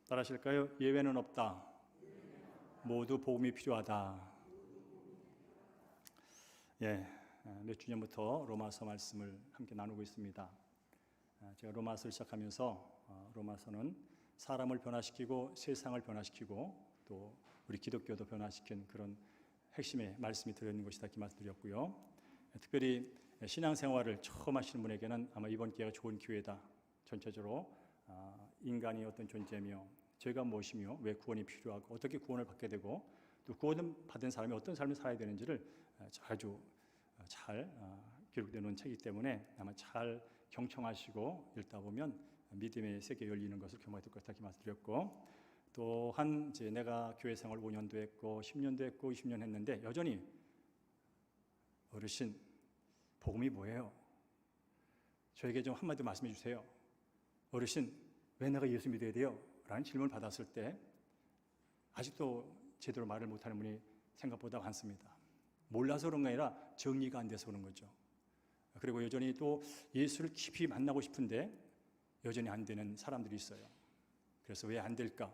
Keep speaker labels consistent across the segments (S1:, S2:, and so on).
S1: 따라하실까요? 예외는 없다. 모두 복음이 필요하다. 몇 주 전부터 로마서 말씀을 함께 나누고 있습니다. 제가 로마서를 시작하면서 로마서는 사람을 변화시키고 세상을 변화시키고 또 우리 기독교도 변화시킨 그런 핵심의 말씀이 들어있는 것이다 이렇게 말씀드렸고요. 특별히 신앙생활을 처음 하시는 분에게는 아마 이번 기회가 좋은 기회다. 전체적으로 인간이 어떤 존재며 죄가 무엇이며 왜 구원이 필요하고 어떻게 구원을 받게 되고 또 구원을 받은 사람이 어떤 삶을 살아야 되는지를 아주 잘 기록되어 놓은 책이기 때문에 아마 잘 경청하시고 읽다 보면 믿음의 세계 열리는 것을 경험하게 될 것 같다 이렇게 말씀드렸고, 또한 이제 내가 교회 생활 5년도 했고 10년도 했고 20년 했는데 여전히 어르신 복음이 뭐예요? 저에게 좀 한마디 말씀해 주세요. 어르신 왜 내가 예수 믿어야 돼요? 라는 질문을 받았을 때 아직도 제대로 말을 못하는 분이 생각보다 많습니다. 몰라서 그런 게 아니라 정리가 안 돼서 그런 거죠. 그리고 여전히 또 예수를 깊이 만나고 싶은데 여전히 안 되는 사람들이 있어요. 그래서 왜 안 될까?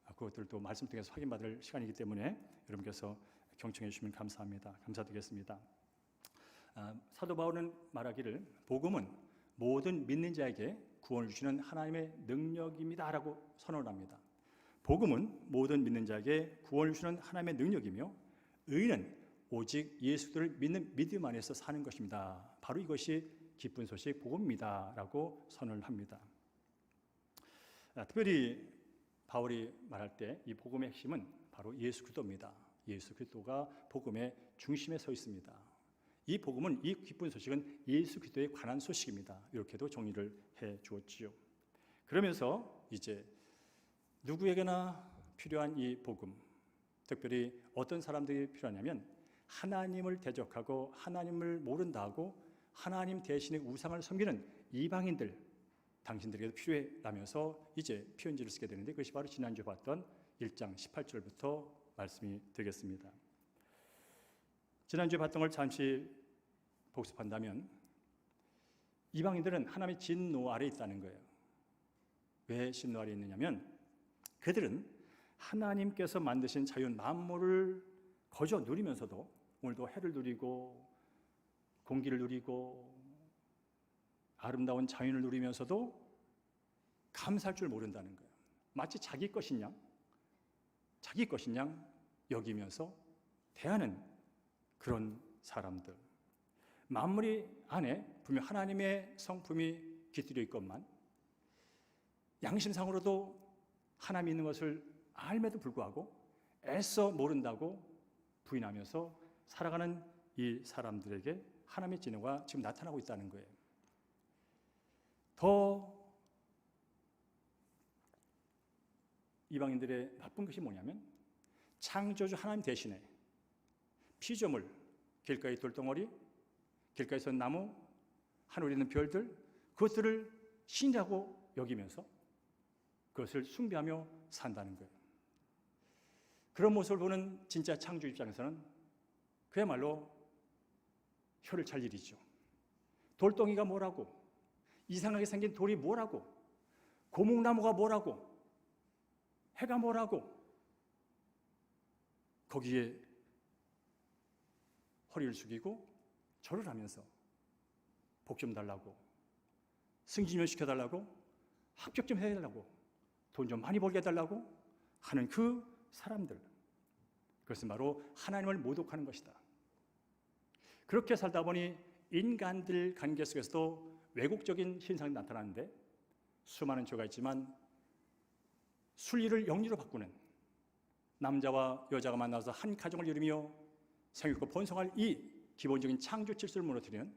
S1: 그것들도 말씀 통해서 확인받을 시간이기 때문에 여러분께서 경청해 주시면 감사합니다. 감사드리겠습니다. 사도 바울은 말하기를 복음은 모든 믿는 자에게 구원을 주시는 하나님의 능력입니다 라고 선언을 합니다. 복음은 모든 믿는 자에게 구원을 주시는 하나님의 능력이며 의인은 오직 예수를 믿는 믿음 안에서 사는 것입니다. 바로 이것이 기쁜 소식 복음입니다 라고 선언을 합니다. 특별히 바울이 말할 때 이 복음의 핵심은 바로 예수 그리스도입니다. 예수 그리스도가 복음의 중심에 서 있습니다. 이 복음은, 이 기쁜 소식은 예수 그리스도에 관한 소식입니다. 이렇게도 정리를 해 주었지요. 그러면서 이제 누구에게나 필요한 이 복음, 특별히 어떤 사람들이 필요하냐면 하나님을 대적하고 하나님을 모른다고 하나님 대신에 우상을 섬기는 이방인들, 당신들에게도 필요해라면서 이제 편지를 쓰게 되는데 그것이 바로 지난주에 봤던 1장 18절부터 말씀이 되겠습니다. 지난주에 봤던 걸 잠시 복습한다면 이방인들은 하나님의 진노 아래에 있다는 거예요. 왜 진노 아래에 있느냐면 그들은 하나님께서 만드신 자연 만물을 거저 누리면서도 오늘도 해를 누리고 공기를 누리고 아름다운 자연을 누리면서도 감사할 줄 모른다는 거예요. 마치 자기 것인 양 여기면서 대하는 그런 사람들. 만물이 안에 분명 하나님의 성품이 깃들여 있건만 양심상으로도 하나님이 있는 것을 알매도 불구하고 애써 모른다고 부인하면서 살아가는 이 사람들에게 하나님의 진노가 지금 나타나고 있다는 거예요. 더 이방인들의 나쁜 것이 뭐냐면 창조주 하나님 대신에 피조물, 길가의 돌덩어리, 길가에서 나무, 하늘에 있는 별들, 그것들을 신이라고 여기면서 그것을 숭배하며 산다는 거예요. 그런 모습을 보는 진짜 창조 입장에서는 그야말로 혀를 찰 일이죠. 돌덩이가 뭐라고, 이상하게 생긴 돌이 뭐라고, 고목나무가 뭐라고, 해가 뭐라고, 거기에 허리를 숙이고 절을 하면서 복 좀 달라고, 승진 좀 시켜달라고, 합격 좀 해달라고, 돈 좀 많이 벌게 해달라고 하는 그 사람들, 그것은 바로 하나님을 모독하는 것이다. 그렇게 살다 보니 인간들 관계 속에서도 왜곡적인 현상이 나타나는데 수많은 죄가 있지만 순리를 영리로 바꾸는, 남자와 여자가 만나서 한 가정을 이루며 생육과 번성할 이 기본적인 창조 질서를 무너뜨리는,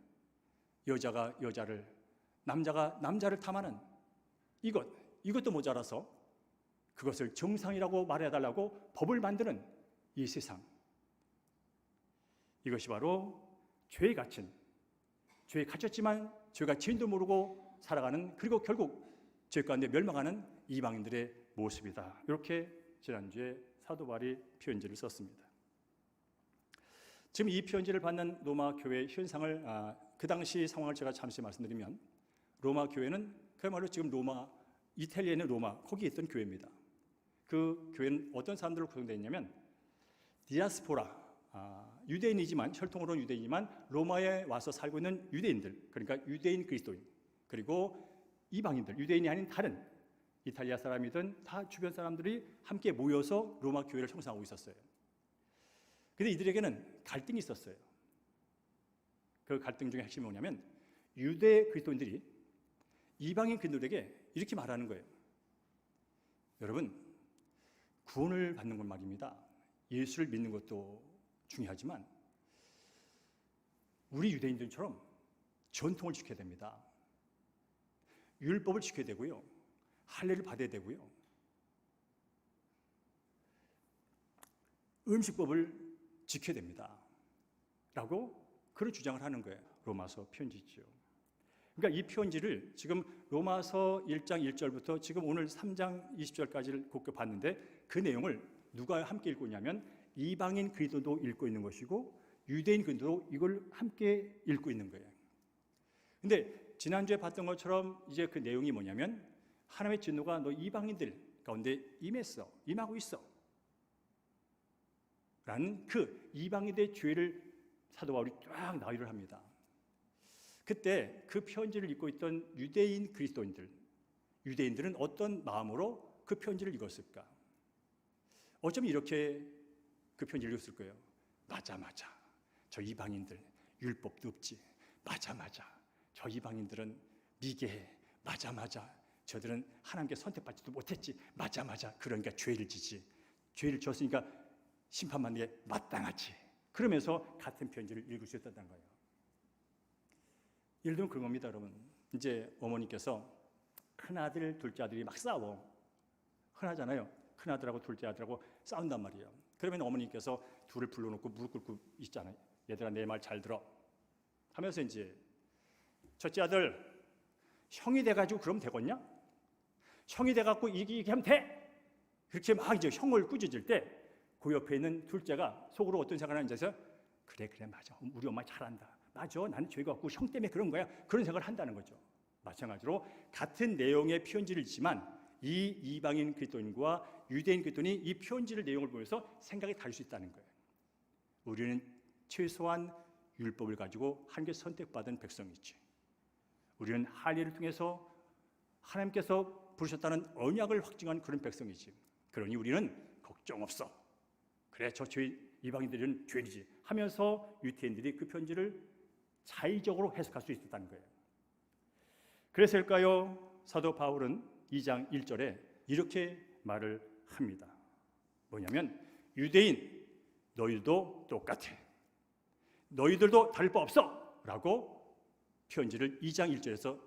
S1: 여자가 여자를, 남자가 남자를 탐하는 이것도 모자라서 그것을 정상이라고 말해달라고 법을 만드는 이 세상, 이것이 바로 죄에 갇혔지만 죄가 지인도 모르고 살아가는, 그리고 결국 죄 가운데 멸망하는 이방인들의 모습이다. 이렇게 지난주에 사도 바울이 편지를 썼습니다. 지금 이 편지를 받는 로마 교회의 현상을, 그 당시 상황을 제가 잠시 말씀드리면, 로마 교회는 그야말로 지금 로마 이탈리아의 로마, 거기에 있던 교회입니다. 그 교회는 어떤 사람들로 구성되어 있냐면 디아스포라, 유대인이지만 혈통으로는 유대인이지만 로마에 와서 살고 있는 유대인들, 그러니까 유대인 그리스도인, 그리고 이방인들, 유대인이 아닌 다른 이탈리아 사람이든 다 주변 사람들이 함께 모여서 로마 교회를 형성하고 있었어요. 근데 이들에게는 갈등이 있었어요. 그 갈등 중에 핵심이 뭐냐면 유대 그리스도인들이 이방인 그리스도인들에게 이렇게 말하는 거예요. 여러분, 구원을 받는 건 말입니다. 예수를 믿는 것도 중요하지만 우리 유대인들처럼 전통을 지켜야 됩니다. 율법을 지켜야 되고요. 할례를 받아야 되고요. 음식법을 지켜야 됩니다. 라고 그런 주장을 하는 거예요. 로마서 편지죠. 그러니까 이 편지를 지금 로마서 1장 1절부터 지금 오늘 3장 20절까지를 곱게 봤는데 그 내용을 누가 함께 읽고 있냐면 이방인 그리스도도 읽고 있는 것이고 유대인 그리스도도 이걸 함께 읽고 있는 거예요. 근데 지난주에 봤던 것처럼 이제 그 내용이 뭐냐면 하나님의 진노가 너 이방인들 가운데 임하고 있어 라는 그 이방인들의 죄를 사도 바울이 쫙 나열을 합니다. 그때 그 편지를 읽고 있던 유대인 그리스도인들, 유대인들은 어떤 마음으로 그 편지를 읽었을까? 어쩌면 이렇게 그 편지를 읽었을 거예요. 맞아 저 이방인들 율법도 없지. 맞아 저 이방인들은 미개해. 맞아 저들은 하나님께 선택받지도 못했지. 맞아 그러니까 죄를 지지. 죄를 졌으니까 심판받는 게 마땅하지. 그러면서 같은 편지를 읽을 수 있었다는 거예요. 예를 들면 그런 겁니다, 여러분. 이제 어머니께서 큰아들, 둘째 아들이 막 싸워. 흔하잖아요. 큰아들하고 둘째 아들하고 싸운단 말이에요. 그러면 어머니께서 둘을 불러놓고 무릎 꿇고 있잖아요. 얘들아, 내 말 잘 들어 하면서 이제 첫째 아들, 형이 돼가지고 그러면 되겠냐? 형이 돼갖고 이기게 하면 돼! 그렇게 막 이제 형을 꾸짖을 때 그 옆에 있는 둘째가 속으로 어떤 생각을 하는지 아세요? 그래 맞아, 우리 엄마 잘한다. 맞아, 나는 죄가 없고 형 때문에 그런 거야. 그런 생각을 한다는 거죠. 마찬가지로 같은 내용의 편지를 읽지만 이 이방인 그리스도인과 유대인 그리스도인이 이 편지를 내용을 보면서 생각이 다를 수 있다는 거예요. 우리는 최소한 율법을 가지고 하나님께 선택받은 백성이지. 우리는 할례를 통해서 하나님께서 부르셨다는 언약을 확증한 그런 백성이지. 그러니 우리는 걱정 없어. 그래, 저 죄, 이방인들은 죄인이지 하면서 유대인들이 그 편지를 자의적으로 해석할 수 있었다는 거예요. 그래서일까요? 사도 바울은 2장 1절에 이렇게 말을 합니다. 뭐냐면 유대인 너희들도 똑같아. 너희들도 다를 바 없어 라고 편지를 2장 1절에서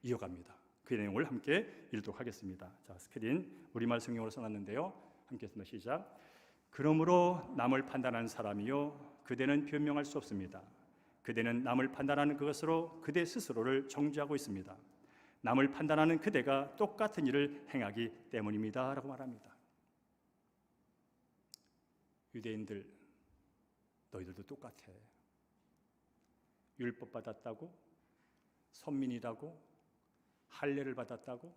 S1: 이어갑니다. 그 내용을 함께 읽도록 하겠습니다. 자, 스크린 우리말 성경으로 써놨는데요. 함께 읽습니다. 시작. 그러므로 남을 판단하는 사람이요 그대는 변명할 수 없습니다. 그대는 남을 판단하는 그것으로 그대 스스로를 정죄하고 있습니다. 남을 판단하는 그대가 똑같은 일을 행하기 때문입니다 라고 말합니다. 유대인들 너희들도 똑같아. 율법 받았다고, 선민이라고, 할례를 받았다고,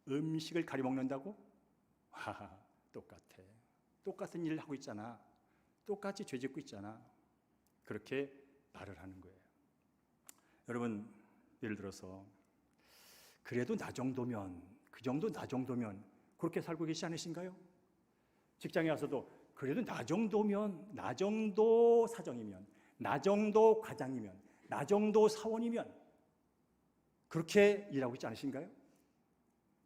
S1: 음식을 가려 먹는다고, 똑같아. 똑같은 일을 하고 있잖아. 똑같이 죄 짓고 있잖아. 그렇게 말을 하는 거예요. 여러분, 예를 들어서 그래도 나 정도면, 그 정도 나 정도면 그렇게 살고 계시지 않으신가요? 직장에 가서도 그래도 나 정도면, 나 정도 사정이면, 나 정도 과장이면, 나 정도 사원이면 그렇게 일하고 있지 않으신가요?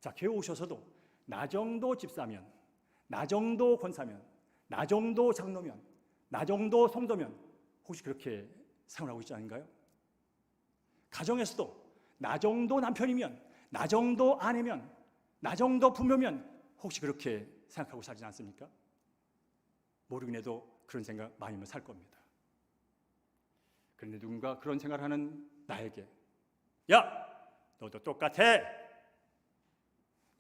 S1: 자, 교회 오셔서도 나 정도 집사면, 나 정도 권사면, 나 정도 장로면, 나 정도 성도면 혹시 그렇게 생활하고 있지 않은가요? 가정에서도 나 정도 남편이면, 나 정도 아내면, 나 정도 부모면 혹시 그렇게 생각하고 살지 않습니까? 모르긴 해도 그런 생각 많이 하면 살 겁니다. 그런데 누군가 그런 생각을 하는 나에게 야! 너도 똑같아!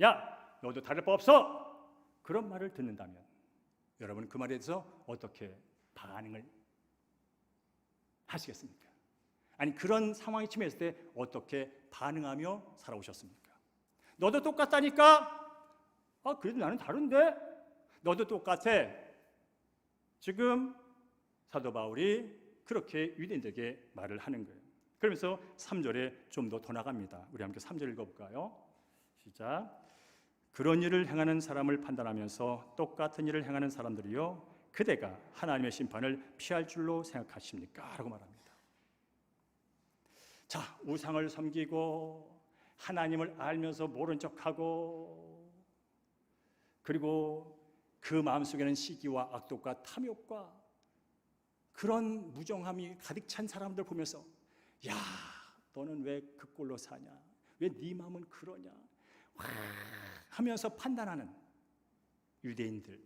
S1: 야! 너도 다를 바 없어! 그런 말을 듣는다면 여러분 그 말에 대해서 어떻게 반응을 하시겠습니까? 아니 그런 상황이 침해했을 때 어떻게 반응하며 살아오셨습니까? 너도 똑같다니까? 그래도 나는 다른데? 너도 똑같아. 지금 사도 바울이 그렇게 유대인들에게 말을 하는 거예요. 그러면서 3절에 좀 더 나갑니다. 우리 함께 3절 읽어볼까요? 시작. 그런 일을 행하는 사람을 판단하면서 똑같은 일을 행하는 사람들이요, 그대가 하나님의 심판을 피할 줄로 생각하십니까? 라고 말합니다. 자, 우상을 섬기고 하나님을 알면서 모른 척하고, 그리고 그 마음속에는 시기와 악독과 탐욕과 그런 무정함이 가득 찬 사람들 보면서, 야, 너는 왜 그 꼴로 사냐? 왜 네 마음은 그러냐? 와, 하면서 판단하는 유대인들,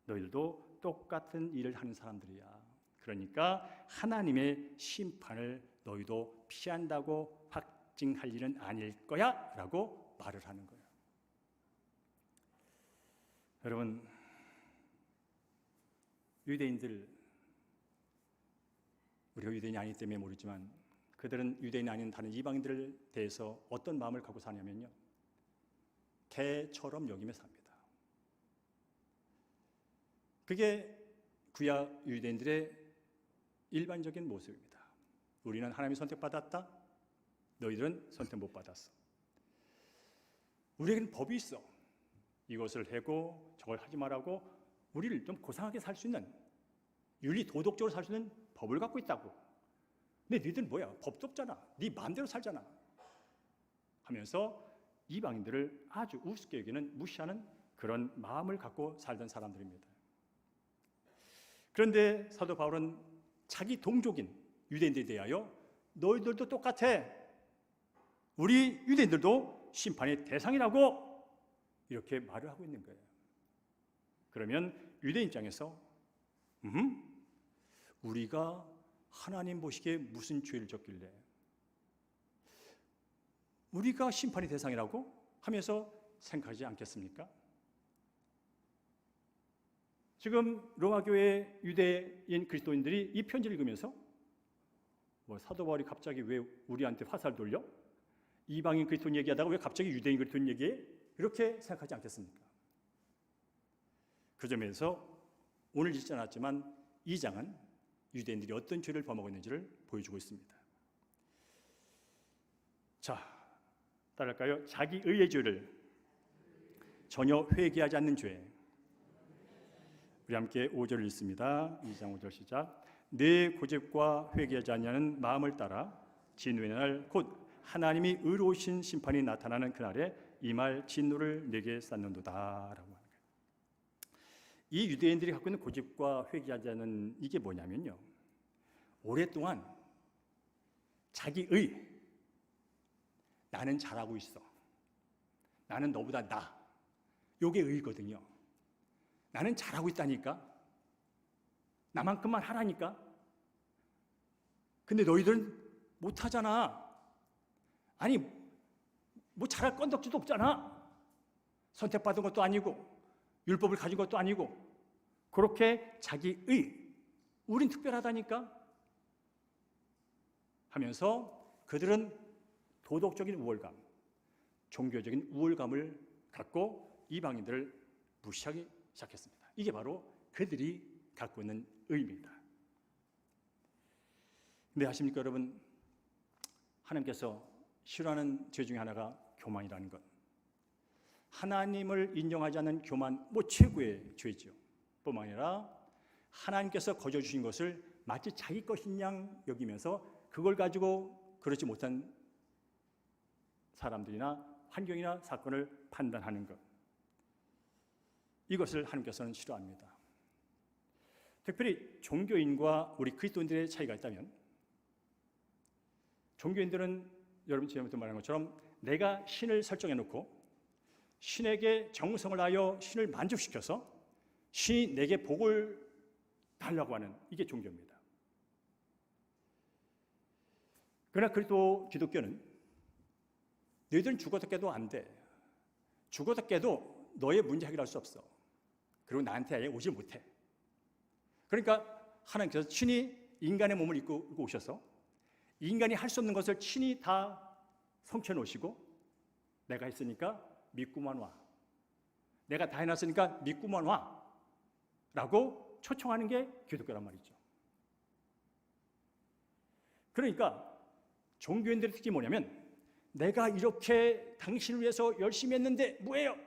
S1: 너희들도 똑같은 일을 하는 사람들이야. 그러니까 하나님의 심판을 너희도 피한다고 확증할 일은 아닐 거야 라고 말을 하는 거예요. 여러분, 유대인들, 우리가 유대인이 아니기 때문에 모르지만 그들은 유대인이 아닌 다른 이방인들에 대해서 어떤 마음을 갖고 사냐면요, 개처럼 여기며 삽니다. 그게 구약 유대인들의 일반적인 모습입니다. 우리는 하나님이 선택받았다, 너희들은 선택 못 받았어. 우리에게는 법이 있어. 이것을 하고 저걸 하지 말라고 우리를 좀 고상하게 살 수 있는, 윤리 도덕적으로 살 수 있는 법을 갖고 있다고. 근데 너희들은 뭐야? 법도 없잖아. 네 마음대로 살잖아. 하면서 이방인들을 아주 우습게 여기는, 무시하는 그런 마음을 갖고 살던 사람들입니다. 그런데 사도 바울은 자기 동족인 유대인들에 대하여 너희들도 똑같아. 우리 유대인들도 심판의 대상이라고 이렇게 말을 하고 있는 거예요. 그러면 유대인 입장에서 우리가 하나님 보시기에 무슨 죄를 졌길래 우리가 심판의 대상이라고 하면서 생각하지 않겠습니까? 지금 로마교회 유대인 그리스도인들이 이 편지를 읽으면서 사도 바울이 갑자기 왜 우리한테 화살 돌려? 이방인 그리스도인 얘기하다가 왜 갑자기 유대인 그리스도인 얘기해? 이렇게 생각하지 않겠습니까? 그 점에서 오늘 읽지 않았지만 이 장은 유대인들이 어떤 죄를 범하고 있는지를 보여주고 있습니다. 자, 따라할까요? 자기 의의 죄를 전혀 회개하지 않는 죄. 우리 함께 5절을 읽습니다. 2장 5절 시작. 내 고집과 회개하지 않냐는 마음을 따라 진노의 날 곧 하나님이 의로우신 심판이 나타나는 그날에 이 말 진노를 내게 쌓는도다 라고 하는 거예요. 이 유대인들이 갖고 있는 고집과 회개하지 않는 이게 뭐냐면요, 오랫동안 자기의, 나는 잘하고 있어, 나는 너보다 나, 요게 의거든요. 나는 잘하고 있다니까, 나만큼만 하라니까. 근데 너희들은 못하잖아. 아니 뭐 잘할 건덕지도 없잖아. 선택받은 것도 아니고 율법을 가진 것도 아니고. 그렇게 자기의, 우린 특별하다니까 하면서 그들은 도덕적인 우월감, 종교적인 우월감을 갖고 이방인들을 무시하기 시작했습니다. 이게 바로 그들이 갖고 있는 의입니다. 근데 아십니까 여러분, 하나님께서 싫어하는 죄 중에 하나가 교만이라는 것. 하나님을 인정하지 않는 교만, 최고의 죄죠. 뿐만 아니라 하나님께서 거저 주신 것을 마치 자기 것인 양 여기면서 그걸 가지고 그렇지 못한 사람들이나 환경이나 사건을 판단하는 것. 이것을 하나님께서는 싫어합니다. 특별히 종교인과 우리 그리스도인들의 차이가 있다면, 종교인들은 여러분 지난번에 말한 것처럼 내가 신을 설정해 놓고 신에게 정성을 다하여 신을 만족시켜서 신이 내게 복을 달라고 하는, 이게 종교입니다. 그러나 기독교는 너희들은 죽어도 깨도 안 돼. 죽어도 깨도 너의 문제 해결할 수 없어. 그리고 나한테 아예 오지 못해. 그러니까 하나님께서 친히 인간의 몸을 입고 오셔서 인간이 할 수 없는 것을 친히 다 성취해 놓으시고 내가 했으니까 믿고만 와. 내가 다 해놨으니까 믿고만 와. 라고 초청하는 게 기독교란 말이죠. 그러니까 종교인들의 특징이 뭐냐면 내가 이렇게 당신을 위해서 열심히 했는데 뭐예요?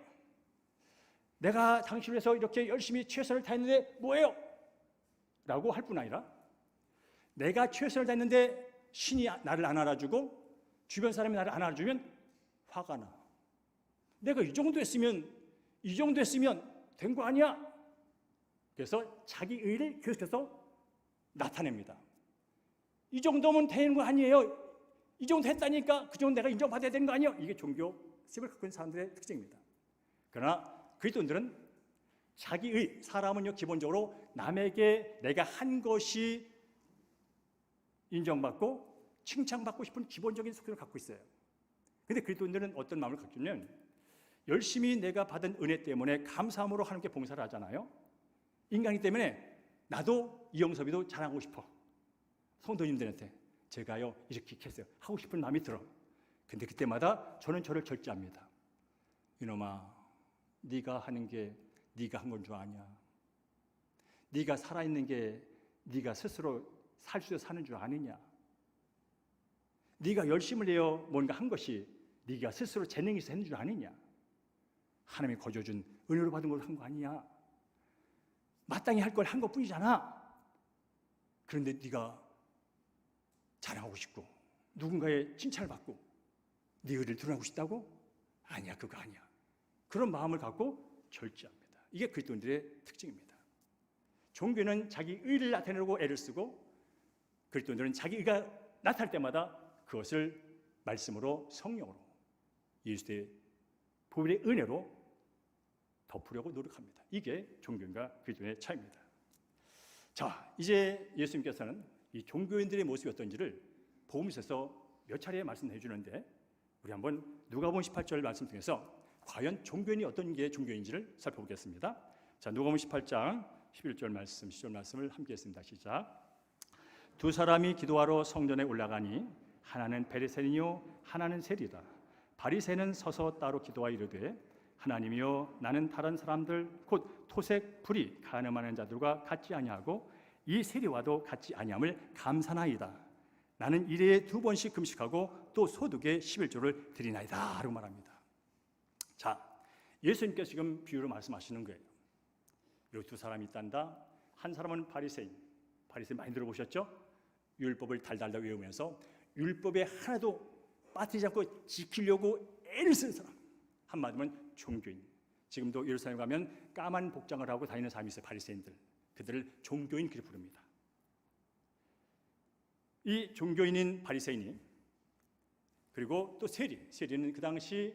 S1: 내가 당신을 위해서 이렇게 열심히 최선을 다했는데 뭐예요? 라고 할 뿐 아니라 내가 최선을 다했는데 신이 나를 안 알아주고 주변 사람이 나를 안 알아주면 화가 나. 내가 이 정도 했으면 된 거 아니야? 그래서 자기 의를 계속해서 나타냅니다. 이 정도면 되는 거 아니에요? 이 정도 했다니까 그 정도 내가 인정받아야 되는 거 아니에요? 이게 종교심을 갖고 있는 사람들의 특징입니다. 그러나 그리스도인들은 자기의, 사람은요 기본적으로 남에게 내가 한 것이 인정받고 칭찬받고 싶은 기본적인 속성을 갖고 있어요. 근데 그리스도인들은 어떤 마음을 갖고 있냐면 열심히 내가 받은 은혜 때문에 감사함으로 하나님께 봉사를 하잖아요. 인간이기 때문에 나도 이영섭이도 자랑하고 싶어. 성도님들한테 제가요 이렇게 했어요 하고 싶은 마음이 들어. 근데 그때마다 저는 저를 절제합니다. 이놈아, 네가 하는 게 네가 한 건 줄 아냐? 네가 살아있는 게 네가 스스로 살 수 있어 사는 줄 아느냐? 네가 열심을 내어 뭔가 한 것이 네가 스스로 재능이 있어 했는 줄 아느냐? 하나님이 거저준 은혜로 받은 걸 한 거 아니냐? 마땅히 할 걸 한 것뿐이잖아. 그런데 네가 자랑하고 싶고 누군가의 칭찬을 받고 네 의를 드러나고 싶다고? 아니야, 그거 아니야. 그런 마음을 갖고 절제합니다. 이게 그리스도인들의 특징입니다. 종교는 자기 의를 나타내려고 애를 쓰고 그리스도인들은 자기 의가 나타날 때마다 그것을 말씀으로 성령으로 예수의 보혈의 은혜로 덮으려고 노력합니다. 이게 종교인과 그리스도인의 차이입니다. 자, 이제 예수님께서는 이 종교인들의 모습이 어떤지를 복음서에서 몇 차례 말씀해 주는데 우리 한번 누가복음 18절 말씀 중에서 과연 종교인이 어떤 게 종교인지를 살펴보겠습니다. 자, 누가복음 18장 11절 말씀, 10절 말씀을 함께 했습니다. 시작. 두 사람이 기도하러 성전에 올라가니 하나는 바리새인이요 하나는 세리다. 바리새인은 서서 따로 기도하여 이르되 하나님이여 나는 다른 사람들 곧 토색 불의 간음하는 자들과 같지 아니하고 이 세리와도 같지 아니함을 감사나이다. 나는 일에 2번씩 금식하고 또 소득의 11조를 드리나이다 라고 말합니다. 자, 예수님께서 지금 비유로 말씀하시는 거예요. 여기 두 사람이 있단다. 한 사람은 바리새인 많이 들어보셨죠? 율법을 달달달 외우면서 율법에 하나도 빠뜨리지 않고 지키려고 애를 쓰는 사람, 한마디면 종교인. 지금도 예루살렘 가면 까만 복장을 하고 다니는 사람이 있어요. 바리새인들. 그들을 종교인 그렇게 부릅니다. 이 종교인인 바리새인이 그리고 또 세리는 그 당시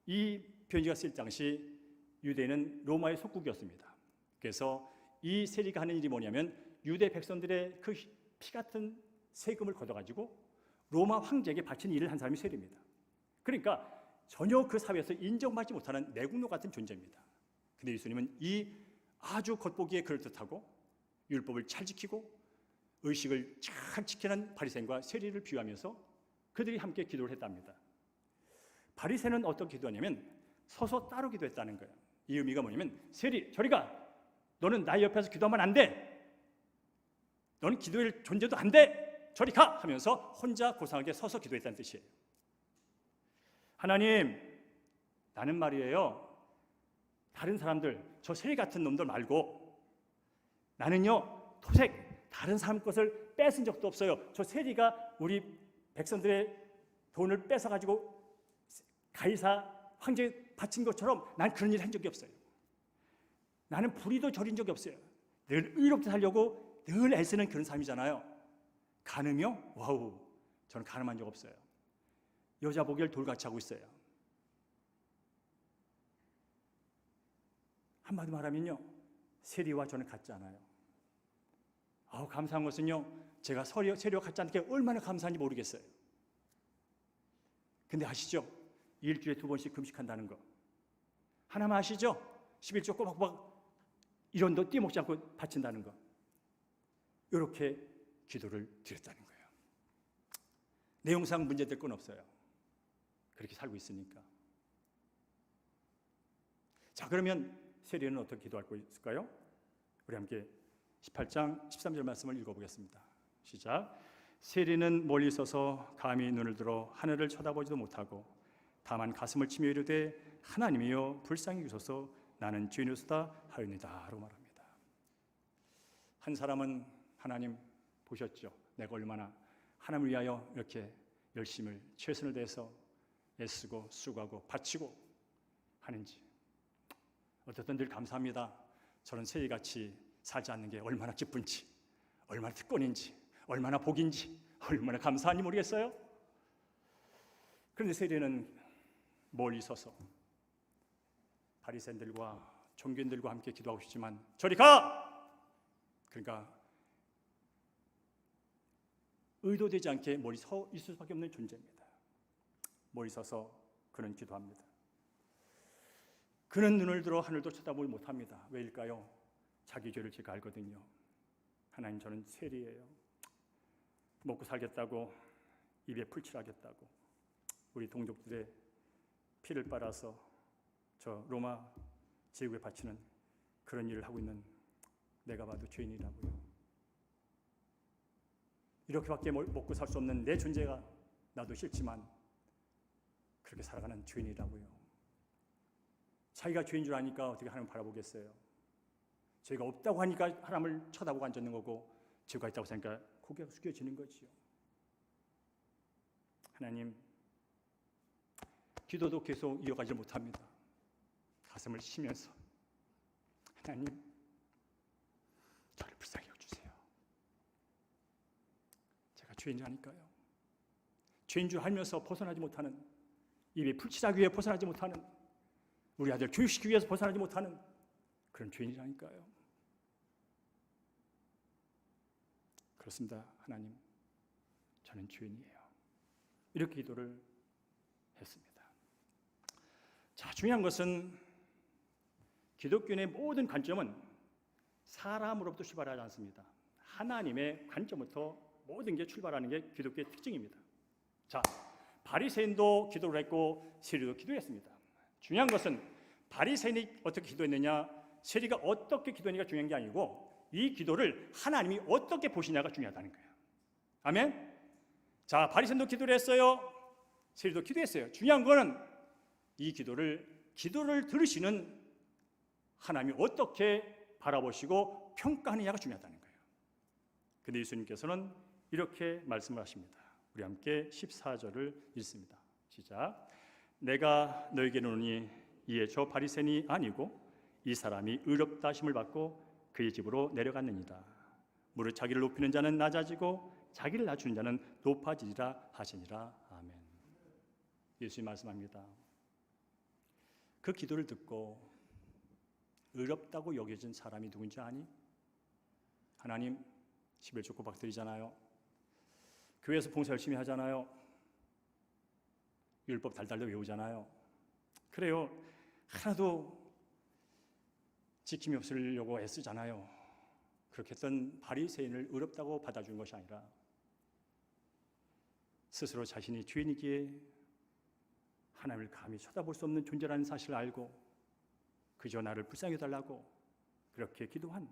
S1: 이 편지가 쓸 당시 유대는 로마의 속국이었습니다. 그래서 이 세리가 하는 일이 뭐냐면 유대 백성들의 그 피 같은 세금을 걷어가지고 로마 황제에게 바친 일을 한 사람이 세리입니다. 그러니까 전혀 그 사회에서 인정받지 못하는 내국노 같은 존재입니다. 근데 예수님은 이 아주 겉보기에 그럴듯하고 율법을 잘 지키고 의식을 잘 지키는 바리새인과 세리를 비유하면서 그들이 함께 기도를 했답니다. 바리새인은 어떻게 기도하냐면 서서 따로 기도했다는 거예요. 이 의미가 뭐냐면 세리 저리 가. 너는 나의 옆에서 기도하면 안 돼. 너는 기도할 존재도 안 돼. 저리 가 하면서 혼자 고상하게 서서 기도했다는 뜻이에요. 하나님, 나는 말이에요. 다른 사람들, 저 세리 같은 놈들 말고 나는요, 토색, 다른 사람 것을 뺏은 적도 없어요. 저 세리가 우리 백성들의 돈을 뺏어가지고 가이사 황제에 바친 것처럼 난 그런 일 한 적이 없어요. 나는 불의도 저린 적이 없어요. 늘 의롭게 살려고 늘 애쓰는 그런 삶이잖아요. 간음이요? 와우, 저는 간음한 적 없어요. 여자 보기를 돌같이 하고 있어요. 한마디 말하면요, 세리와 저는 같지 않아요. 감사한 것은요, 제가 세리와 같지 않게 얼마나 감사한지 모르겠어요. 근데 아시죠? 일주일에 2번씩 금식한다는 거. 하나만 아시죠? 11조 꼬박꼬박 이런도 떼먹지 않고 바친다는 거. 이렇게 기도를 드렸다는 거예요. 내용상 문제될 건 없어요. 그렇게 살고 있으니까. 자, 그러면 세리는 어떻게 기도할 수 있을까요? 우리 함께 18장 13절 말씀을 읽어보겠습니다. 시작. 세리는 멀리 서서 감히 눈을 들어 하늘을 쳐다보지도 못하고 다만 가슴을 치며 이르되 하나님이여 불쌍히 여기소서 나는 죄인이로소이다 하였느니라 라고 말합니다. 한 사람은 하나님 보셨죠? 내가 얼마나 하나님을 위하여 이렇게 열심을 최선을 다해서 애쓰고 수고하고 바치고 하는지. 어쨌든 늘 감사합니다. 저는 세리같이 살지 않는 게 얼마나 기쁜지, 얼마나 특권인지, 얼마나 복인지, 얼마나 감사한지 모르겠어요. 그런데 세리는 멀리 서서 바리새인들과 종교인들과 함께 기도하고 싶지만 저리 가! 그러니까 의도되지 않게 멀리 서 있을 수밖에 없는 존재입니다. 멀리 서서 그는 기도합니다. 그는 눈을 들어 하늘도 쳐다보지 못합니다. 왜일까요? 자기 죄를 제가 알거든요. 하나님, 저는 세리예요. 먹고 살겠다고 입에 풀칠하겠다고 우리 동족들의 피를 빨아서 저 로마 제국에 바치는 그런 일을 하고 있는 내가 봐도 죄인이라고요. 이렇게밖에 먹고 살 수 없는 내 존재가 나도 싫지만 그렇게 살아가는 죄인이라고요. 자기가 죄인 줄 아니까 어떻게 하나님을 바라보겠어요? 죄가 없다고 하니까 하나님을 쳐다보고 앉았는 거고 죄가 있다고 생각하니까 고개가 숙여지는 거지요. 하나님, 기도도 계속 이어가지 못합니다. 가슴을 치면서 하나님, 저를 불쌍히 여겨주세요. 제가 죄인이 아닐까요? 죄인 줄 알면서 벗어나지 못하는, 입에 풀칠하기 위해 벗어나지 못하는, 우리 아들 교육시키기 위해서 벗어나지 못하는 그런 죄인이라니까요. 그렇습니다. 하나님, 저는 죄인이에요. 이렇게 기도를 했습니다. 자, 중요한 것은 기독교인의 모든 관점은 사람으로부터 출발하지 않습니다. 하나님의 관점부터 모든 게 출발하는 게 기독교의 특징입니다. 자, 바리새인도 기도를 했고 세리도 기도했습니다. 중요한 것은 바리새인이 어떻게 기도했느냐, 세리가 어떻게 기도했느냐가 중요한 게 아니고 이 기도를 하나님이 어떻게 보시냐가 중요하다는 거예요. 아멘? 자, 바리새인도 기도를 했어요. 세리도 기도했어요. 중요한 거는 이 기도를 들으시는 하나님이 어떻게 바라보시고 평가하느냐가 중요하다는 거예요. 근데 예수님께서는 이렇게 말씀을 하십니다. 우리 함께 14절을 읽습니다. 시작. 내가 너에게 이르노니 이에 저 바리새인이 아니고 이 사람이 의롭다 하심을 받고 그의 집으로 내려갔느니라. 무릇 자기를 높이는 자는 낮아지고 자기를 낮추는 자는 높아지리라 하시니라. 아멘. 예수님 말씀합니다. 그 기도를 듣고 의롭다고 여겨진 사람이 누군지 아니? 하나님 11조 꼬박 드리잖아요. 교회에서 봉사 열심히 하잖아요. 율법 달달도 외우잖아요. 그래요. 하나도 지킴이 없으려고 애쓰잖아요. 그렇게 했던 바리새인을 의롭다고 받아준 것이 아니라 스스로 자신이 죄인이기에 하나님을 감히 쳐다볼 수 없는 존재라는 사실을 알고 그저 나를 불쌍히 해달라고 그렇게 기도한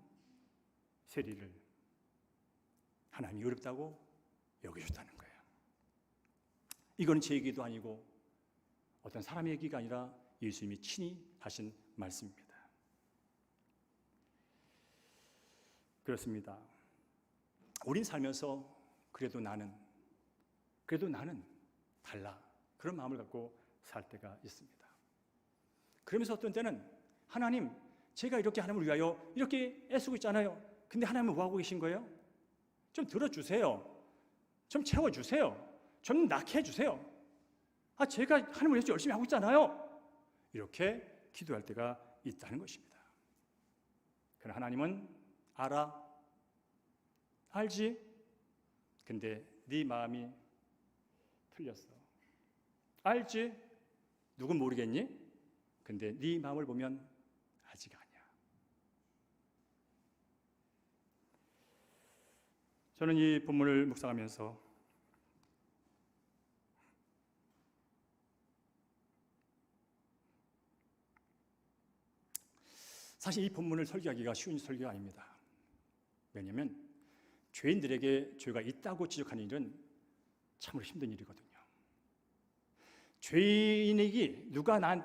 S1: 세리를 하나님이 의롭다고 여겨줬다는 거예요. 이건 제 얘기도 아니고 어떤 사람의 얘기가 아니라 예수님이 친히 하신 말씀입니다. 그렇습니다. 우린 살면서 그래도 나는 달라, 그런 마음을 갖고 살 때가 있습니다. 그러면서 어떤 때는 하나님, 제가 이렇게 하나님을 위하여 이렇게 애쓰고 있잖아요. 근데 하나님은 뭐 하고 계신 거예요? 좀 들어주세요. 좀 채워주세요. 좀 낳게 해주세요. 제가 하나님을 위해서 열심히 하고 있잖아요. 이렇게 기도할 때가 있다는 것입니다. 그러나 하나님은 알아, 알지? 근데 네 마음이 틀렸어. 알지? 누군 모르겠니? 근데 네 마음을 보면 아직 아니야. 저는 이 본문을 묵상하면서 사실 이 본문을 설교하기가 쉬운 설교가 아닙니다. 왜냐하면 죄인들에게 죄가 있다고 지적하는 일은 참으로 힘든 일이거든요. 죄인에게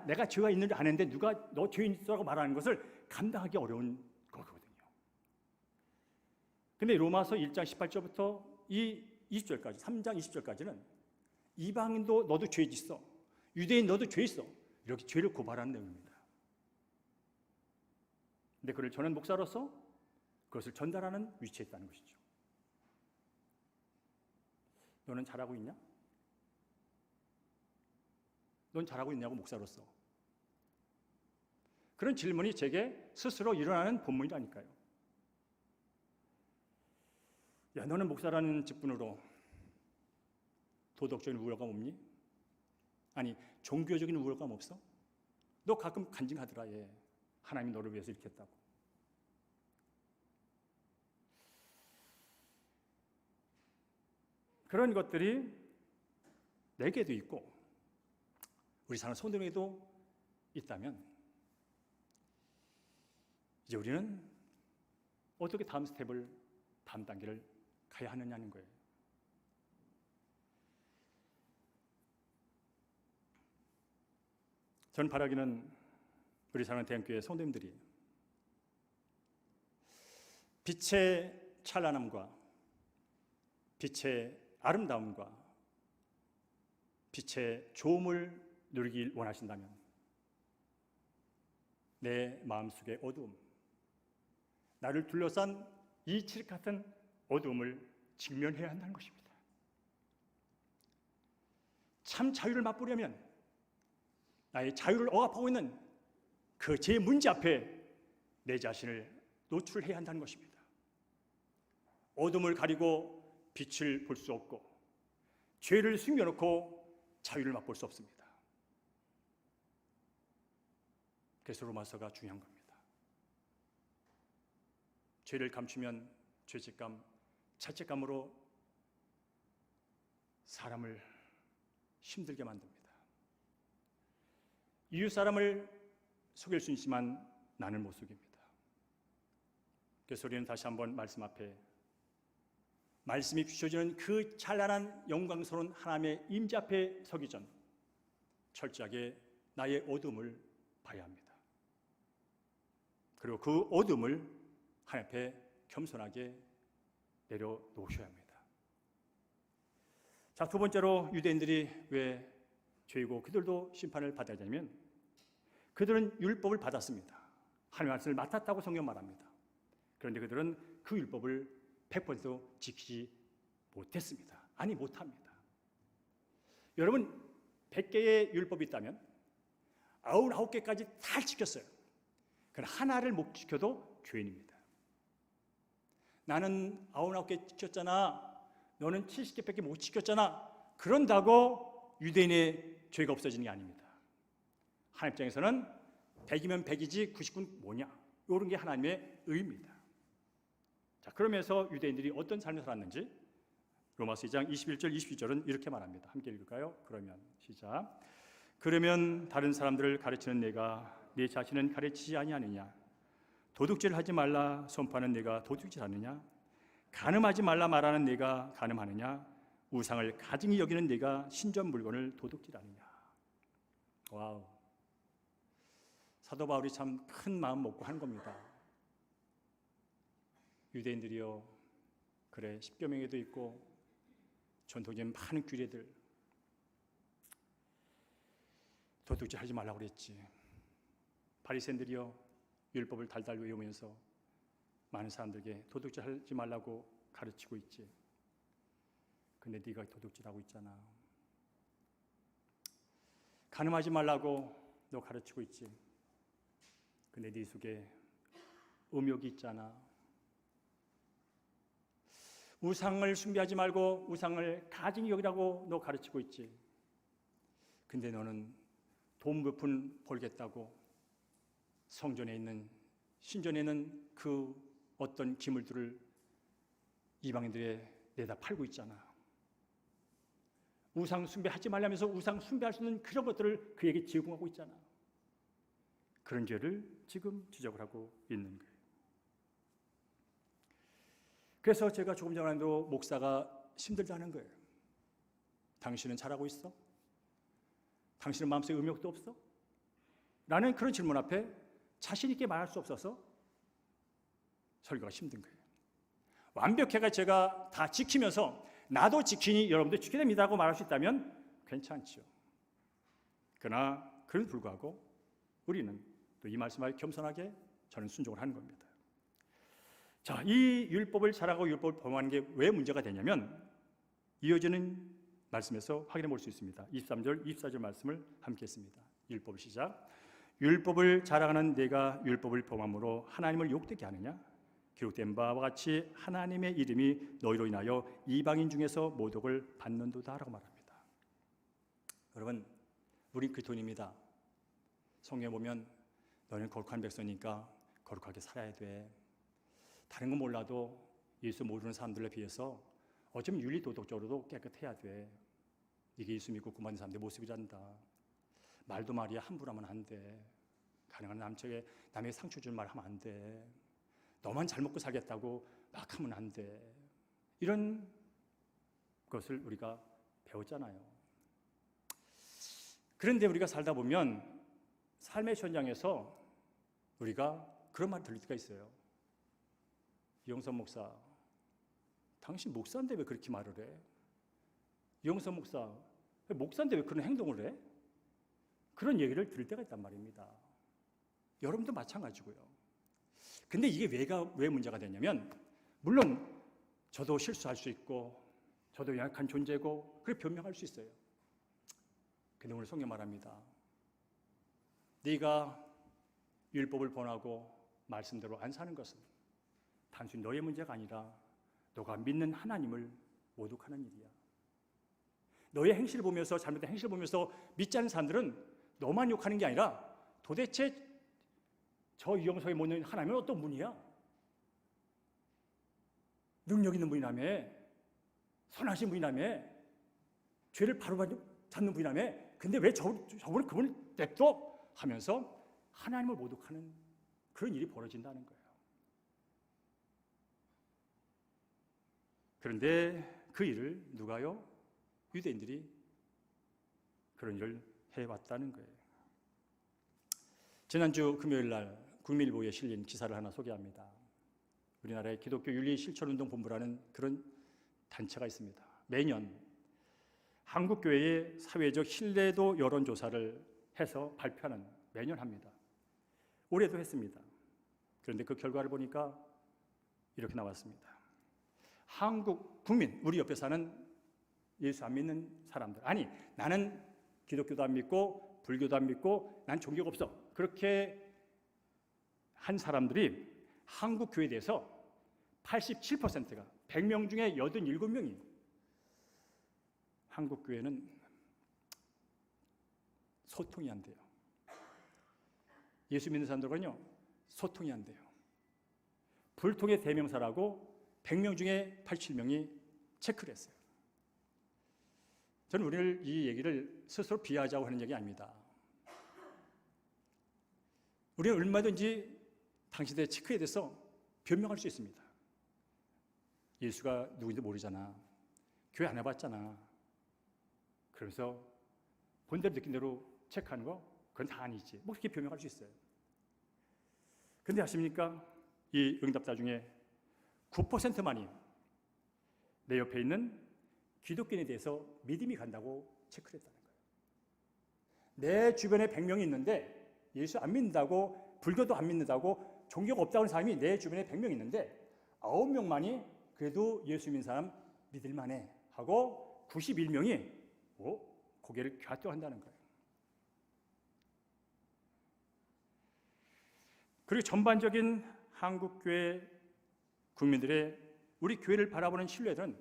S1: 내가 죄가 있는 줄 아는데 누가 너 죄인 있어라고 말하는 것을 감당하기 어려운 거거든요. 근데 로마서 1장 18절부터 20절까지 3장 20절까지는 이방인도 너도 죄 있어, 유대인 너도 죄 있어, 이렇게 죄를 고발하는 내용입니다. 근데 그를 저는 목사로서 그것을 전달하는 위치에 있다는 것이죠. 너는 잘하고 있냐? 넌 잘하고 있냐고, 목사로서. 그런 질문이 제게 스스로 일어나는 본문이라니까요. 야, 너는 목사라는 직분으로 도덕적인 우월감 없니? 아니, 종교적인 우월감 없어? 너 가끔 간증하더라, 얘. 하나님이 너를 위해서 이렇게 했다고. 그런 것들이 내게도 있고 우리 사는 성도에게도 있다면 이제 우리는 어떻게 다음 단계를 가야 하느냐는 거예요. 저는 바라기는 우리 사는 대한교회 성도님들이 빛의 찬란함과 빛의 아름다움과 빛의 좋음을 누리길 원하신다면 내 마음속의 어두움, 나를 둘러싼 이 칠흑 같은 어두움을 직면해야 한다는 것입니다. 참 자유를 맛보려면 나의 자유를 억압하고 있는 그 제 문제 앞에 내 자신을 노출해야 한다는 것입니다. 어둠을 가리고 빛을 볼 수 없고 죄를 숨겨놓고 자유를 맛볼 수 없습니다. 그래서 로마서가 중요한 겁니다. 죄를 감추면 죄책감, 자책감으로 사람을 힘들게 만듭니다. 이웃 사람을 속일 수 있지만 나는 못 속입니다. 그래서 우리는 다시 한번 말씀 앞에 말씀이 비춰지는 그 찬란한 영광스러운 하나님의 임재 앞에 서기 전 철저하게 나의 어둠을 봐야 합니다. 그리고 그 어둠을 하나님 앞에 겸손하게 내려놓으셔야 합니다. 자, 두 번째로 유대인들이 왜 죄이고 그들도 심판을 받아야 되냐면 그들은 율법을 받았습니다. 하나님의 말씀을 맡았다고 성경 말합니다. 그런데 그들은 그 율법을 100% 지키지 못했습니다. 아니, 못합니다. 여러분, 100개의 율법이 있다면 99개까지 다 지켰어요. 그러나 하나를 못 지켜도 죄인입니다. 나는 99개 지켰잖아, 너는 70개밖에 못 지켰잖아, 그런다고 유대인의 죄가 없어지는 게 아닙니다. 하나님 입장에서는 100이면 100이지 99는 뭐냐, 이런 게 하나님의 의입니다. 자, 그러면서 유대인들이 어떤 삶을 살았는지 로마서 2장 21절 22절은 이렇게 말합니다. 함께 읽을까요? 그러면 시작. 그러면 다른 사람들을 가르치는 내가 네 자신은 가르치지 아니하느냐? 도둑질을 하지 말라 선포하는 내가 도둑질하느냐? 간음하지 말라 말하는 내가 간음하느냐? 우상을 가증히 여기는 내가 신전 물건을 도둑질하느냐? 와우. 사도 바울이 참 큰 마음 먹고 한 겁니다. 유대인들이요, 그래, 십계명에도 있고 전통적인 많은 규례들 도둑질 하지 말라고 그랬지. 바리새인들이요, 율법을 달달 외우면서 많은 사람들에게 도둑질 하지 말라고 가르치고 있지. 근데 네가 도둑질하고 있잖아. 간음하지 말라고 너 가르치고 있지. 근데 네 속에 음욕이 있잖아. 우상을 숭배하지 말고 우상을 가증히 여기라고 너 가르치고 있지. 근데 너는 돈 몇 푼 벌겠다고 성전에 있는, 신전에 있는 그 어떤 기물들을 이방인들에 내다 팔고 있잖아. 우상 숭배하지 말라면서 우상 숭배할 수 있는 그런 것들을 그에게 제공하고 있잖아. 그런 죄를 지금 지적을 하고 있는 거예요. 그래서 제가 조금 전에도 목사가 힘들다는 거예요. 당신은 잘하고 있어? 당신은 마음속에 의욕도 없어? 라는 그런 질문 앞에 자신 있게 말할 수 없어서 설교가 힘든 거예요. 완벽하게 제가 다 지키면서 나도 지키니 여러분도 지켜야 됩니다고 말할 수 있다면 괜찮죠. 그러나 그런 불구하고 우리는 또 이 말씀에 겸손하게 저는 순종을 하는 겁니다. 자, 이 율법을 잘하고 율법을 범하는 게 왜 문제가 되냐면 이어지는 말씀에서 확인해 볼 수 있습니다. 23절, 24절 말씀을 함께 했습니다. 율법 시작. 율법을 자랑하는 내가 율법을 범함으로 하나님을 욕되게 하느냐? 기록된 바와 같이 하나님의 이름이 너희로 인하여 이방인 중에서 모독을 받는도다 라고 말합니다. 여러분, 우리 그리스도인입니다. 성경에 보면 너는 거룩한 백성이니까 거룩하게 살아야 돼. 다른 건 몰라도 예수 모르는 사람들에 비해서 어쩌면 윤리 도덕적으로도 깨끗해야 돼. 이게 예수 믿고 구원받는 사람들의 모습이란다. 말도 말이야 함부로 하면 안 돼. 가능한 남에게 상처 줄 말 하면 안 돼. 너만 잘 먹고 살겠다고 막 하면 안 돼. 이런 것을 우리가 배웠잖아요. 그런데 우리가 살다 보면 삶의 현장에서 우리가 그런 말 들을 때가 있어요. 이영선 목사, 당신 목사인데 왜 그렇게 말을 해? 이영선 목사, 목사인데 왜 그런 행동을 해? 그런 얘기를 들을 때가 있단 말입니다. 여러분도 마찬가지고요. 근데 이게 왜 문제가 되냐면, 물론 저도 실수할 수 있고 저도 약한 존재고 그렇게 변명할 수 있어요. 근데 오늘 성경 말합니다. 네가 율법을 범하고 말씀대로 안 사는 것은 단순히 너의 문제가 아니라 너가 믿는 하나님을 모독하는 일이야. 너의 행실을 보면서, 잘못된 행실을 보면서 믿지 않는 사람들은 너만 욕하는 게 아니라 도대체 저 이영석에 못 있는 하나님은 어떤 분이야? 능력 있는 분이라며, 선하신 분이라며, 죄를 바로 잡는 분이라며, 근데 왜 저분은 그분을 냅둬? 하면서 하나님을 모독하는 그런 일이 벌어진다는 거예요. 그런데 그 일을 누가요? 유대인들이 그런 일을 해왔다는 거예요. 지난주 금요일 날 국민일보에 실린 기사를 하나 소개합니다. 우리나라의 기독교 윤리실천운동본부라는 그런 단체가 있습니다. 매년 한국교회의 사회적 신뢰도 여론조사를 해서 발표하는, 매년 합니다. 올해도 했습니다. 그런데 그 결과를 보니까 이렇게 나왔습니다. 한국 국민, 우리 옆에 사는 예수 안 믿는 사람들, 아니 나는 기독교도 안 믿고 불교도 안 믿고 난 종교가 없어, 그렇게 한 사람들이 한국 교회에 대해서 87%가 100명 중에 87명이 한국 교회는 소통이 안 돼요. 예수 믿는 사람들은요, 소통이 안 돼요. 불통의 대명사라고 100명 중에 87명이 체크를 했어요. 저는 우리를 이 얘기를 스스로 비하하자고 하는 얘기 아닙니다. 우리는 얼마든지 당신의 체크에 대해서 변명할 수 있습니다. 예수가 누구인지 모르잖아. 교회 안 해봤잖아. 그러면서 본대로 느낀 대로 체크하는 거, 그건 다 아니지. 뭐 그렇게 변명할 수 있어요. 근데 아십니까? 이 응답자 중에 9%만이 내 옆에 있는 기독교인에 대해서 믿음이 간다고 체크를 했다는 거예요. 내 주변에 100명이 있는데 예수 안 믿는다고, 불교도 안 믿는다고, 종교가 없다고 하는 사람이 내 주변에 100명 있는데 9명만이 그래도 예수 믿는 사람 믿을만해 하고 91명이 고개를 갸떠한다는 거예요. 그리고 전반적인 한국교회 국민들의 우리 교회를 바라보는 신뢰는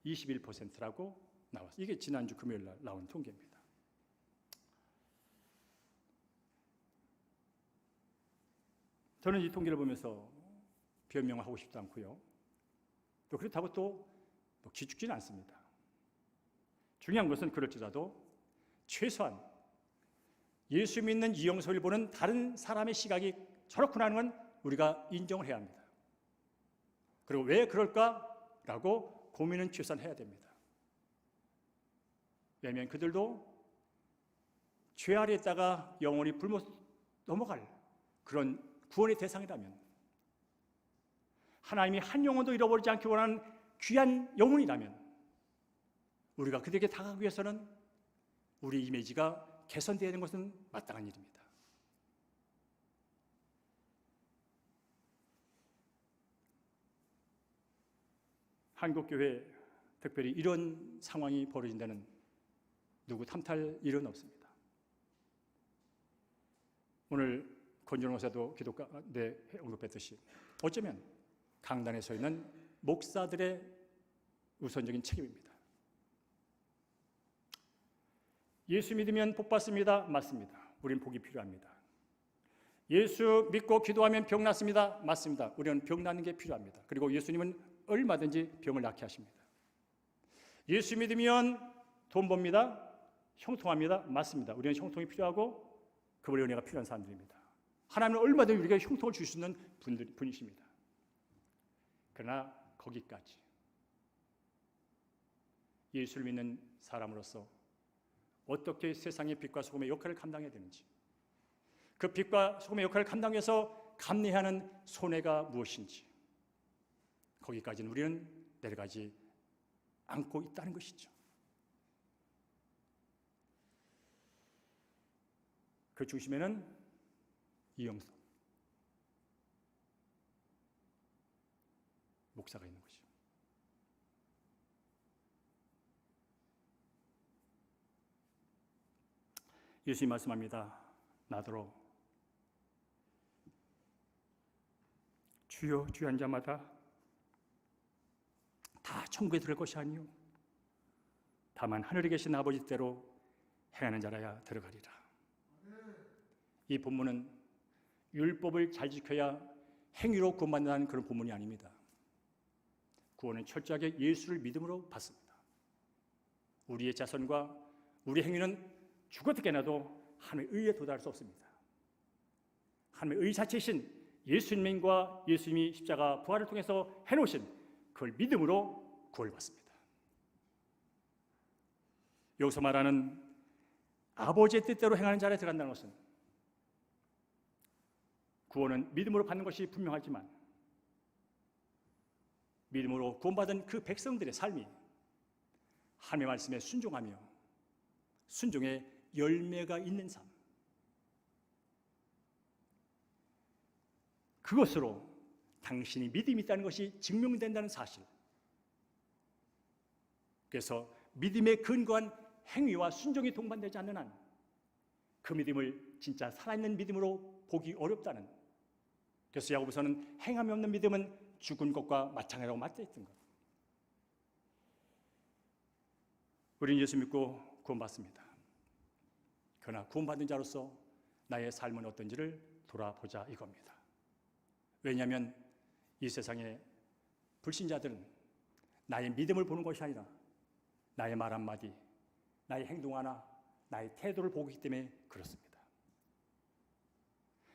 S1: 21%라고 나왔어요. 이게 지난주 금요일 날 나온 통계입니다. 저는 이 통계를 보면서 변명을 하고 싶지 않고요. 또 그렇다고 또 기죽지는 않습니다. 중요한 것은 그럴지라도 최소한 예수 믿는 이영석을 보는 다른 사람의 시각이 저렇구나 하는 건 우리가 인정을 해야 합니다. 그리고 왜 그럴까라고 고민은 최소한 해야 됩니다. 왜냐하면 그들도 죄 아래에 있다가 영원히 불못 넘어갈 그런 구원의 대상이라면, 하나님이 한 영혼도 잃어버리지 않기 원하는 귀한 영혼이라면, 우리가 그들에게 다가가기 위해서는 우리 이미지가 개선되어야 하는 것은 마땅한 일입니다. 한국교회 특별히 이런 상황이 벌어진 데는 누구 탐탈 일은 없습니다. 오늘 권준호 목사도 기도 가운데 언급했듯이 어쩌면 강단에 서 있는 목사들의 우선적인 책임입니다. 예수 믿으면 복 받습니다. 맞습니다. 우리는 복이 필요합니다. 예수 믿고 기도하면 병 낫습니다. 맞습니다. 우리는 병 낫는 게 필요합니다. 그리고 예수님은 얼마든지 병을 낫게 하십니다. 예수 믿으면 돈 법니다. 형통합니다. 맞습니다. 우리는 형통이 필요하고 그분의 은혜가 필요한 사람들입니다. 하나님은 얼마든지 우리에게 형통을 줄 수 있는 분이십니다. 그러나 거기까지 예수를 믿는 사람으로서 어떻게 세상의 빛과 소금의 역할을 감당해야 되는지, 그 빛과 소금의 역할을 감당해서 감내해야 하는 손해가 무엇인지, 거기까지는 우리는 내려가지 않고 있다는 것이죠. 그 중심에는 이영섭 목사가 있는 것이죠. 예수님 말씀합니다. 나더러 주여 주여 한 자마다 다 천국에 들어갈 것이 아니요 다만 하늘에 계신 아버지 뜻대로 행하는 자라야 들어가리라. 이 본문은 율법을 잘 지켜야 행위로 구원받는다는 그런 본문이 아닙니다. 구원은 철저하게 예수를 믿음으로 받습니다. 우리의 자선과 우리 행위는 죽어도 깨나도 하나님의 의에 도달할 수 없습니다. 하나님의 의 자체이신 예수님과 예수님이 십자가 부활을 통해서 해놓으신 그걸 믿음으로 구원받습니다. 여기서 말하는 아버지의 뜻대로 행하는 자에 들어간다는 것은 구원은 믿음으로 받는 것이 분명하지만 믿음으로 구원받은 그 백성들의 삶이 하나님의 말씀에 순종하며 순종의 열매가 있는 삶, 그것으로 당신이 믿음이 있다는 것이 증명된다는 사실, 그래서 믿음에 근거한 행위와 순종이 동반되지 않는 한 그 믿음을 진짜 살아있는 믿음으로 보기 어렵다는, 그래서 야고보서는 행함이 없는 믿음은 죽은 것과 마찬가지라고 맞대했던 것. 우리는 예수 믿고 구원받습니다. 그러나 구원받은 자로서 나의 삶은 어떤지를 돌아보자 이겁니다. 왜냐하면 이 세상의 불신자들은 나의 믿음을 보는 것이 아니라 나의 말 한마디, 나의 행동 하나, 나의 태도를 보기 때문에 그렇습니다.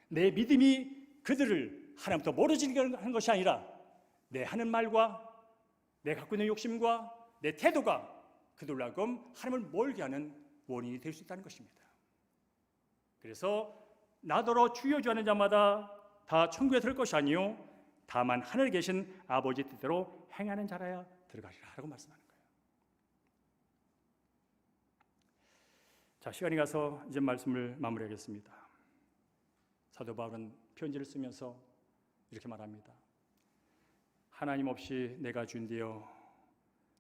S1: 내 믿음이 그들을 하나님부터 멀어지게 하는 것이 아니라 내 하는 말과 내 갖고 있는 욕심과 내 태도가 그들로 하여금 하나님을 멀게 하는 원인이 될 수 있다는 것입니다. 그래서 나더러 주여 주여 하는 자마다 다 천국에 들어갈 것이 아니요 다만 하늘에 계신 아버지 뜻대로 행하는 자라야 들어가리라 라고 말씀하는 거예요. 자, 시간이 가서 이제 말씀을 마무리하겠습니다. 사도 바울은 편지를 쓰면서 이렇게 말합니다. 하나님 없이 내가 준디어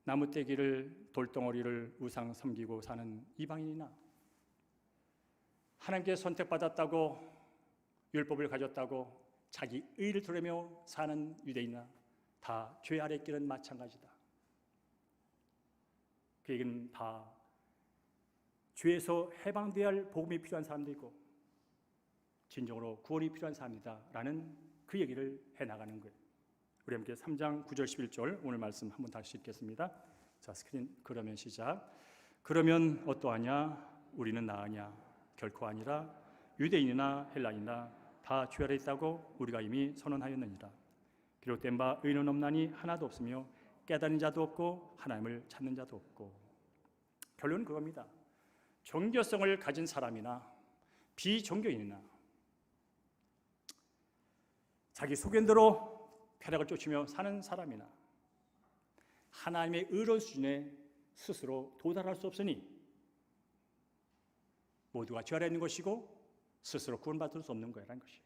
S1: 나무떼기를 돌덩어리를 우상 섬기고 사는 이방인이나 하나님께 선택받았다고 율법을 가졌다고 자기 의를 드러내며 사는 유대인이나 다 죄 아래 있기는 마찬가지다. 그 얘기는 다 죄에서 해방되어야 할 복음이 필요한 사람들이고 진정으로 구원이 필요한 사람이다 라는 그 얘기를 해나가는 거예요. 우리 함께 3장 9절 11절 오늘 말씀 한번 다시 읽겠습니다. 자, 스크린 그러면 시작. 그러면 어떠하냐? 우리는 나으냐? 결코 아니라 유대인이나 헬라인이나 다 주 아래 있다고 우리가 이미 선언하였느니라. 기록된 바 의인은 없나니 하나도 없으며 깨달은 자도 없고 하나님을 찾는 자도 없고. 결론은 그겁니다. 종교성을 가진 사람이나 비종교인이나 자기 소견대로 쾌락을 쫓으며 사는 사람이나 하나님의 의로운 수준에 스스로 도달할 수 없으니 모두가 죄 아래 있는 것이고 스스로 구원받을 수 없는 거라는 것이에요.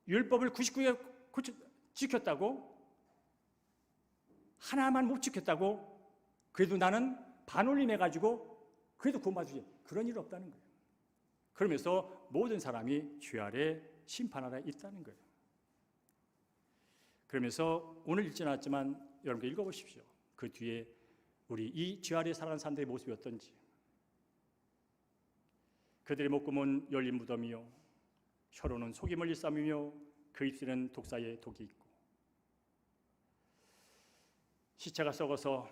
S1: 율법을 99개 지켰다고 하나만 못 지켰다고 그래도 나는 반올림해가지고 그래도 구원받으지, 그런 일 없다는 거예요. 그러면서 모든 사람이 죄 아래 심판 아래 있다는 거예요. 그러면서 오늘 읽지 않았지만 여러분께 읽어보십시오. 그 뒤에 우리 이 죄 아래 살아가는 사람들의 모습이 어떤지. 그들의 목구멍은 열린 무덤이요 혀로는 속임을 일삼으며 그 입술에는 독사의 독이 있고. 시체가 썩어서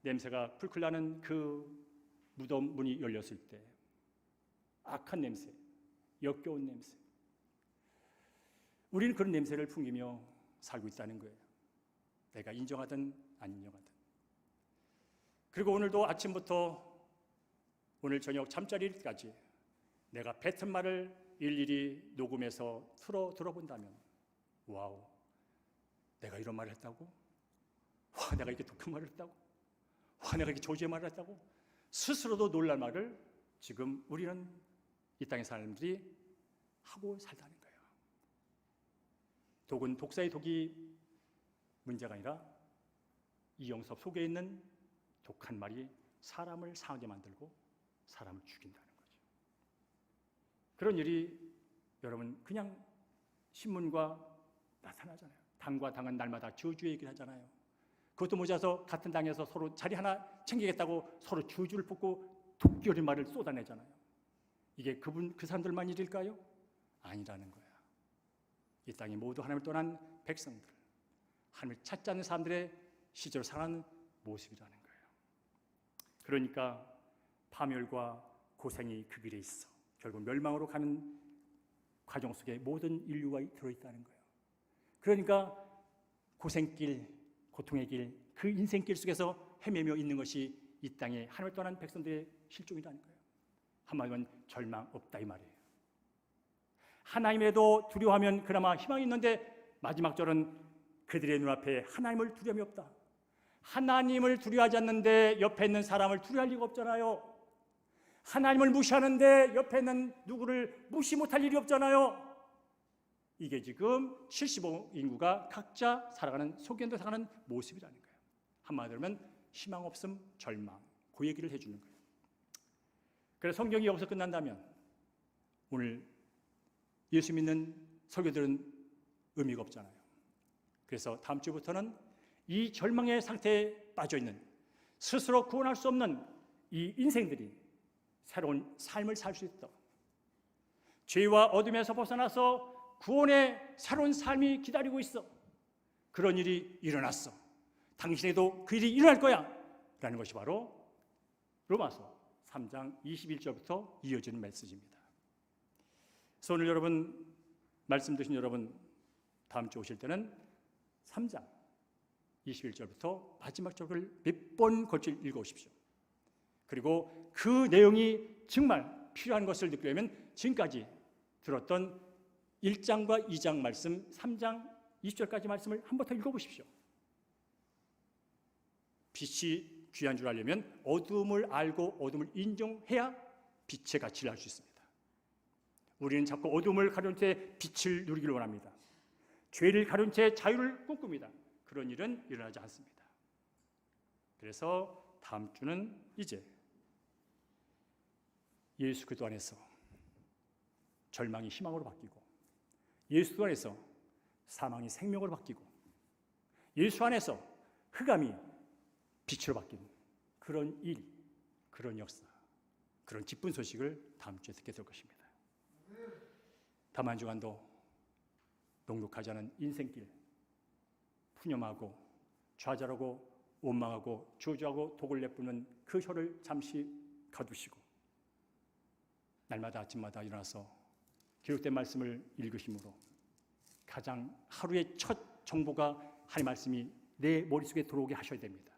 S1: 냄새가 풀풀 나는 그 무덤 문이 열렸을 때 악한 냄새, 역겨운 냄새, 우리는 그런 냄새를 풍기며 살고 있다는 거예요. 내가 인정하든 안 인정하든. 그리고 오늘도 아침부터 오늘 저녁 잠자리까지 내가 뱉은 말을 일일이 녹음해서 들어본다면, 와우, 내가 이런 말을 했다고? 와, 내가 이렇게 독한 말을 했다고? 와, 내가 이렇게 조지의 말을 했다고? 스스로도 놀랄 말을 지금 우리는 이 땅의 사람들이 하고 살다는 거예요. 독은 독사의 독이 문제가 아니라 이영섭 속에 있는 독한 말이 사람을 상하게 만들고 사람을 죽인다는 거죠. 그런 일이 여러분 그냥 신문과 나타나잖아요. 당과 당은 날마다 저주 얘기를 하잖아요. 그것도 모자라서 같은 당에서 서로 자리 하나 챙기겠다고 서로 주주를 뽑고 독겨린 말을 쏟아내잖아요. 이게 그 사람들만 일일까요? 아니라는 거야. 이 땅이 모두 하나님을 떠난 백성들, 하나님을 찾지 않는 사람들의 시절을 살아가는 모습이라는 거예요. 그러니까 파멸과 고생이 그 길에 있어 결국 멸망으로 가는 과정 속에 모든 인류가 들어있다는 거예요. 그러니까 고생길, 고통의 길, 그 인생길 속에서 헤매며 있는 것이 이 땅에 하나님을 떠난 백성들의 실종이라는 거예요. 한마디로 절망 없다 이 말이에요. 하나님에도 두려워하면 그나마 희망이 있는데 마지막 절은 그들의 눈앞에 하나님을 두려움이 없다. 하나님을 두려워하지 않는데 옆에 있는 사람을 두려워할 리가 없잖아요. 하나님을 무시하는데 옆에 있는 누구를 무시 못할 일이 없잖아요. 이게 지금 75 인구가 각자 살아가는 소견대로 살아가는 모습이라는 거예요. 한마디로 하면 희망 없음, 절망, 그 얘기를 해주는 거예요. 그래서 성경이 여기서 끝난다면 오늘 예수 믿는 설교들은 의미가 없잖아요. 그래서 다음 주부터는 이 절망의 상태에 빠져있는 스스로 구원할 수 없는 이 인생들이 새로운 삶을 살 수 있다. 죄와 어둠에서 벗어나서 구원의 새로운 삶이 기다리고 있어. 그런 일이 일어났어. 당신에도 그 일이 일어날 거야. 라는 것이 바로 로마서 3장 21절부터 이어지는 메시지입니다. 그래서 오늘 여러분 말씀 드신 여러분 다음 주 오실 때는 3장 21절부터 마지막 절을 몇 번 걸쳐 읽어오십시오. 그리고 그 내용이 정말 필요한 것을 느끼려면 지금까지 들었던 1장과 2장 말씀, 3장 20절까지 말씀을 한 번 더 읽어보십시오. 빛이 귀한 줄 알려면 어둠을 알고 어둠을 인정해야 빛의 가치를 알 수 있습니다. 우리는 자꾸 어둠을 가려운 채 빛을 누리기를 원합니다. 죄를 가려운 채 자유를 꿈꿉니다. 그런 일은 일어나지 않습니다. 그래서 다음 주는 이제 예수 그리스도 안에서 절망이 희망으로 바뀌고 예수 안에서 사망이 생명으로 바뀌고 예수 안에서 흑암이 빛으로 바뀌는 그런 일, 그런 역사, 그런 기쁜 소식을 다음 주에 듣게 될 것입니다. 다음 한 주간도 녹록하지 않은 인생길, 푸념하고 좌절하고 원망하고 저주하고 독을 내뿜는 그 혀를 잠시 가두시고 날마다 아침마다 일어나서 기록된 말씀을 읽으심으로 가장 하루의 첫 정보가 하나님 말씀이 내 머릿속에 들어오게 하셔야 됩니다.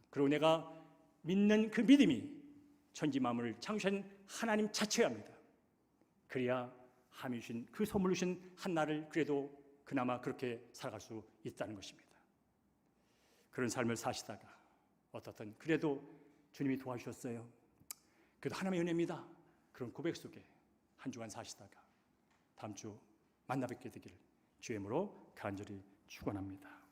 S1: 그리고 내가 믿는 그 믿음이 천지 만물을 창조하신 하나님 자체여야 합니다. 그래야 하나님이 주신 그 선물을 주신 한날을 그래도 그나마 그렇게 살아갈 수 있다는 것입니다. 그런 삶을 사시다가 어떻든 그래도 주님이 도와주셨어요. 그래도 하나님의 은혜입니다. 그런 고백 속에 한 주간 사시다가 다음 주 만나 뵙게 되기를 주의 이름으로 간절히 축원합니다.